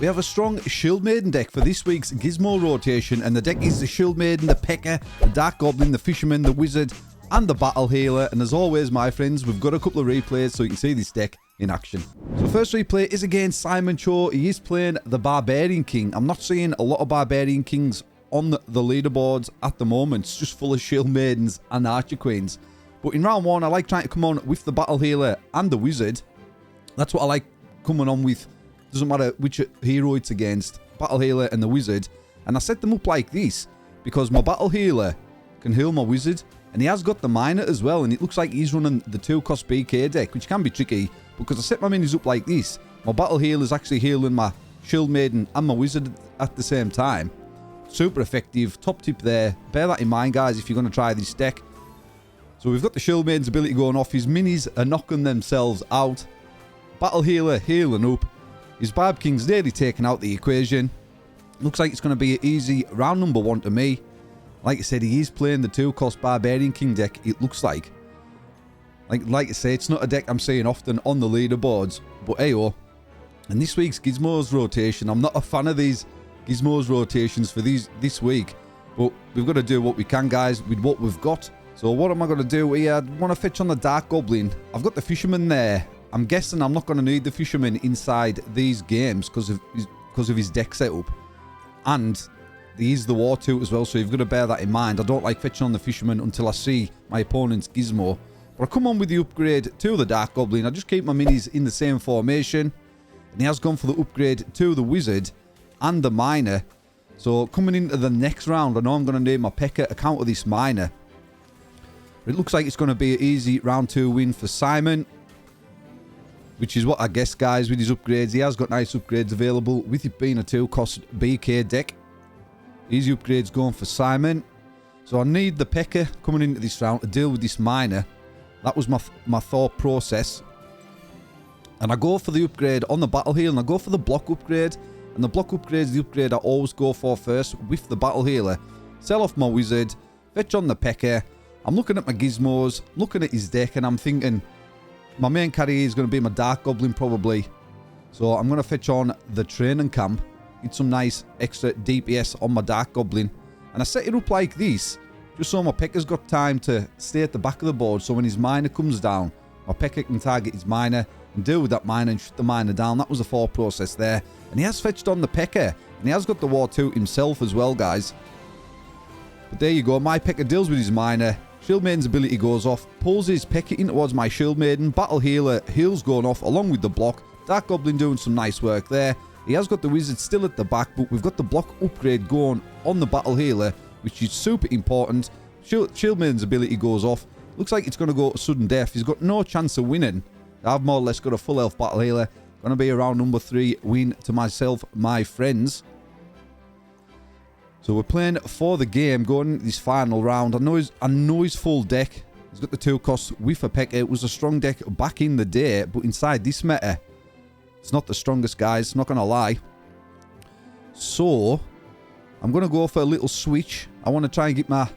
We have a strong Shield Maiden deck for this week's Gizmo rotation, and the deck is the Shield Maiden, the Pecker, the Dark Goblin, the Fisherman, the Wizard, and the Battle Healer. And as always, my friends, we've got a couple of replays so you can see this deck in action. So first replay is against Simon Cho. He is playing the Barbarian King. I'm not seeing a lot of Barbarian Kings on the leaderboards at the moment. It's just full of Shield Maidens and Archer Queens. But in round one, I like trying to come on with the Battle Healer and the Wizard. That's what I like coming on with. Doesn't matter which hero it's against, Battle Healer and the Wizard. And I set them up like this because my Battle Healer can heal my Wizard, and he has got the Miner as well, and it looks like he's running the 2-cost BK deck, which can be tricky because I set my minis up like this. My Battle Healer is actually healing my Shield Maiden and my Wizard at the same time. Super effective. Top tip there. Bear that in mind, guys, if you're going to try this deck. So we've got the Shield Maiden's ability going off. His minis are knocking themselves out. Battle Healer healing up. His Barb King's nearly taken out the equation. Looks like it's going to be an easy round number one to me. Like I said, he is playing the 2-cost Barbarian King deck, it looks like. Like I say, it's not a deck I'm seeing often on the leaderboards. But hey-oh. And this week's Gizmo's rotation, I'm not a fan of these Gizmo's rotations for this week. But we've got to do what we can, guys, with what we've got. So what am I going to do here? I want to fetch on the Dark Goblin. I've got the Fisherman there. I'm guessing I'm not going to need the Fisherman inside these games because of his deck setup. And he is the War 2 as well, so you've got to bear that in mind. I don't like fetching on the Fisherman until I see my opponent's Gizmo. But I come on with the upgrade to the Dark Goblin. I just keep my minis in the same formation. And he has gone for the upgrade to the Wizard and the Miner. So coming into the next round, I know I'm going to need my Pecker to counter this Miner. It looks like it's going to be an easy round 2 win for Simon. Which is what I guess, guys, with his upgrades. He has got nice upgrades available with it being a 2-cost BK deck. Easy upgrades going for Simon. So I need the Pecker coming into this round to deal with this Miner. That was my thought process. And I go for the upgrade on the Battle Healer, and I go for the block upgrade. And the block upgrade is the upgrade I always go for first with the Battle Healer. Sell off my Wizard, fetch on the Pecker. I'm looking at my Gizmos, looking at his deck, and I'm thinking my main carry is going to be my Dark Goblin probably. So I'm going to fetch on the Training Camp. Get some nice extra DPS on my Dark Goblin. And I set it up like this, just so my Pecker's got time to stay at the back of the board. So when his Miner comes down, my Pecker can target his Miner and deal with that Miner and shut the Miner down. That was the thought process there. And he has fetched on the Pecker. And he has got the War 2 himself as well, guys. But there you go. My Pecker deals with his Miner. Shield Maiden's ability goes off, pulls his Pecker in towards my Shield Maiden. Battle Healer heals going off along with the block. Dark Goblin doing some nice work there. He has got the Wizard still at the back, but we've got the block upgrade going on the Battle Healer, which is super important. Shield Maiden's ability goes off. Looks like it's going to go to sudden death. He's got no chance of winning. I've more or less got a full health Battle Healer. Going to be a round number 3 win to myself, my friends. So we're playing for the game, going into this final round. I know his full deck. He's got the 2 costs with a Pecker. It was a strong deck back in the day, but inside this meta, it's not the strongest, guys. Not going to lie. So I'm going to go for a little switch. I want to try and get my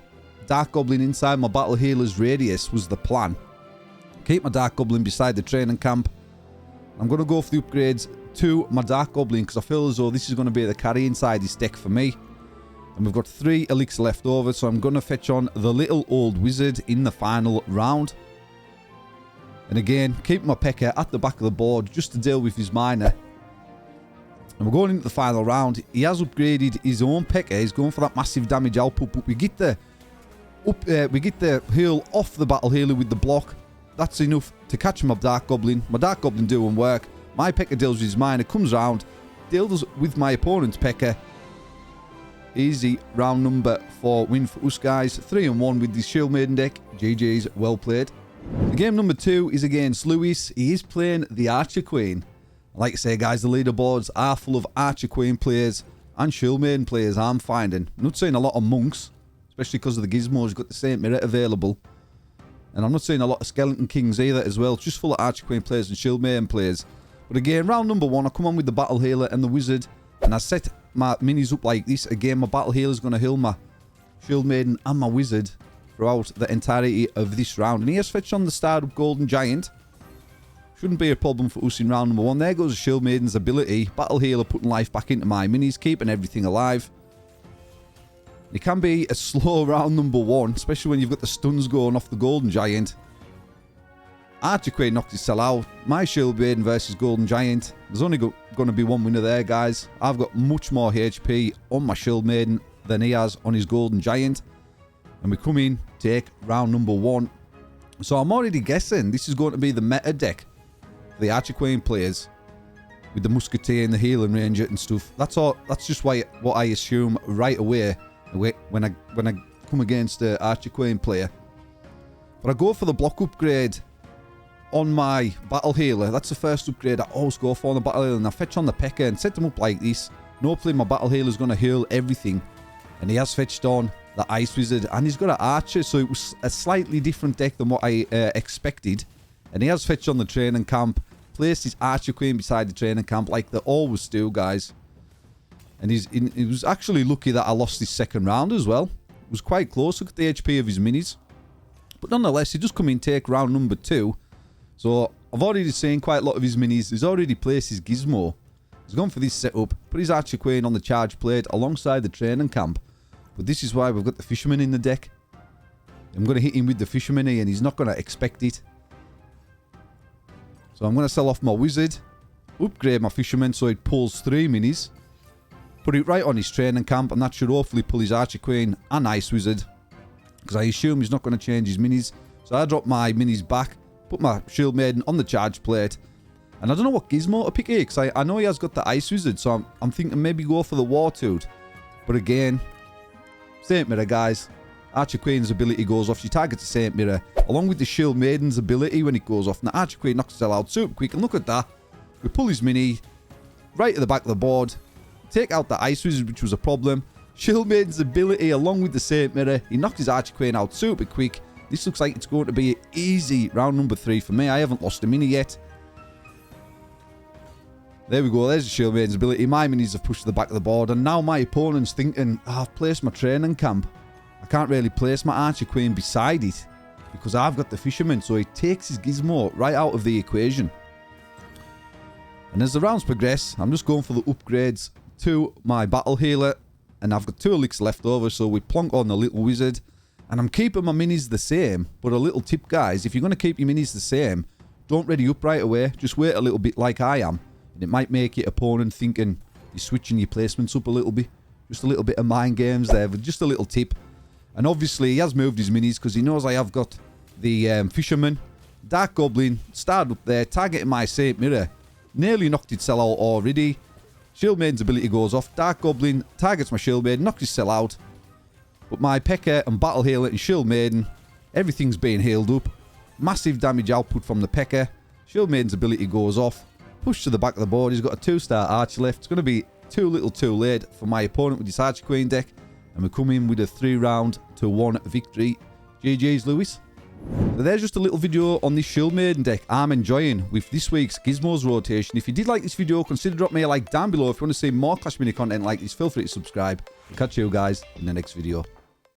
Dark Goblin inside my Battle Healer's radius was the plan. Keep my Dark Goblin beside the Training Camp. I'm going to go for the upgrades to my Dark Goblin because I feel as though this is going to be the carry inside this deck for me. And we've got 3 elixirs left over, so I'm going to fetch on the little old Wizard in the final round. And again, keep my Pecker at the back of the board just to deal with his Miner. And we're going into the final round. He has upgraded his own Pecker. He's going for that massive damage output, but we get the heal off the Battle Healer with the block. That's enough to catch my Dark Goblin. My Dark Goblin doing work. My Pecker deals with his Miner, comes round, deals with my opponent's Pecker. Easy round number 4 win for us, guys. 3-1 with this Shield Maiden deck. GG's, well played. The game number 2 is against Lewis. He is playing the Archer Queen. Like I say, guys, the leaderboards are full of Archer Queen players and Shield Maiden players, I'm finding. I'm not seeing a lot of Monks, especially because of the Gizmos. Got the Saint Mirror available. And I'm not seeing a lot of Skeleton Kings either as well. It's just full of Archer Queen players and Shield Maiden players. But again, round number 1, I come on with the Battle Healer and the Wizard. And I set my minis up like this. Again, my Battle Healer is going to heal my Shield Maiden and my Wizard throughout the entirety of this round. And he has fetched on the Starred Up Golden Giant. Shouldn't be a problem for us in round number 1. There goes Shield Maiden's ability. Battle Healer putting life back into my minis, keeping everything alive. It can be a slow round number 1, especially when you've got the stuns going off the Golden Giant. Archer Queen knocked his cell out. My Shield Maiden versus Golden Giant. There's only going to be one winner there, guys. I've got much more HP on my Shield Maiden than he has on his Golden Giant. And we come in, take round number 1. So I'm already guessing this is going to be the meta deck for the Archer Queen players. With the Musketeer and the Healing Ranger and stuff. That's all. That's just what I assume right away when I come against the Archer Queen player. But I go for the block upgrade on my Battle Healer. That's the first upgrade I always go for on the Battle Healer. And I fetch on the P.E.K.K.A. and set them up like this. And hopefully my Battle Healer is going to heal everything. And he has fetched on the Ice Wizard. And he's got an Archer. So it was a slightly different deck than what I expected. And he has fetched on the Training Camp. Placed his Archer Queen beside the Training Camp like they always do, guys. And he was actually lucky that I lost his second round as well. It was quite close. Look at the HP of his minis. But nonetheless, he just come in take round number 2. So I've already seen quite a lot of his minis. He's already placed his gizmo. He's gone for this setup. Put his Archer Queen on the charge plate alongside the Training Camp. But this is why we've got the Fisherman in the deck. I'm going to hit him with the Fisherman here and he's not going to expect it. So I'm going to sell off my Wizard. Upgrade my Fisherman so it pulls 3 minis. Put it right on his Training Camp and that should hopefully pull his Archer Queen and Ice Wizard. Because I assume he's not going to change his minis. So I drop my minis back. Put my Shield Maiden on the charge plate. And I don't know what gizmo to pick here. Because I know he has got the Ice Wizard. So I'm thinking maybe go for the War Tooth. But again, Saint Mirror, guys. Archer Queen's ability goes off. She targets the Saint Mirror. Along with the Shield Maiden's ability when it goes off. And the Archer Queen knocks himself out super quick. And look at that. We pull his mini right at the back of the board. Take out the Ice Wizard, which was a problem. Shield Maiden's ability along with the Saint Mirror. He knocked his Archer Queen out super quick. This looks like it's going to be an easy round number 3 for me. I haven't lost a mini yet. There we go. There's the Shield Maiden's ability. My minis have pushed to the back of the board. And now my opponent's thinking, oh, I've placed my Training Camp. I can't really place my Archer Queen beside it. Because I've got the Fisherman. So he takes his gizmo right out of the equation. And as the rounds progress, I'm just going for the upgrades to my Battle Healer. And I've got 2 elixirs left over. So we plonk on the Little Wizard. And I'm keeping my minis the same. But a little tip, guys. If you're going to keep your minis the same, don't ready up right away. Just wait a little bit like I am. And it might make your opponent thinking you're switching your placements up a little bit. Just a little bit of mind games there. But just a little tip. And obviously, he has moved his minis because he knows I have got the Fisherman. Dark Goblin started up there, targeting my Saint Mirror. Nearly knocked his cell out already. Shield Maiden's ability goes off. Dark Goblin targets my Shield Maiden, knocks his cell out. But my P.E.K.K.A. and Battle Healer and Shield Maiden, everything's being healed up. Massive damage output from the P.E.K.K.A. Shield Maiden's ability goes off. Push to the back of the board. He's got a 2-star Archer left. It's going to be too little too late for my opponent with his Archer Queen deck. And we come in with a 3-round to 1 victory. GG's, Lewis. So there's just a little video on this Shield Maiden deck I'm enjoying with this week's Gizmos rotation. If you did like this video, consider dropping me a like down below. If you want to see more Clash Mini content like this, feel free to subscribe. I'll catch you guys in the next video.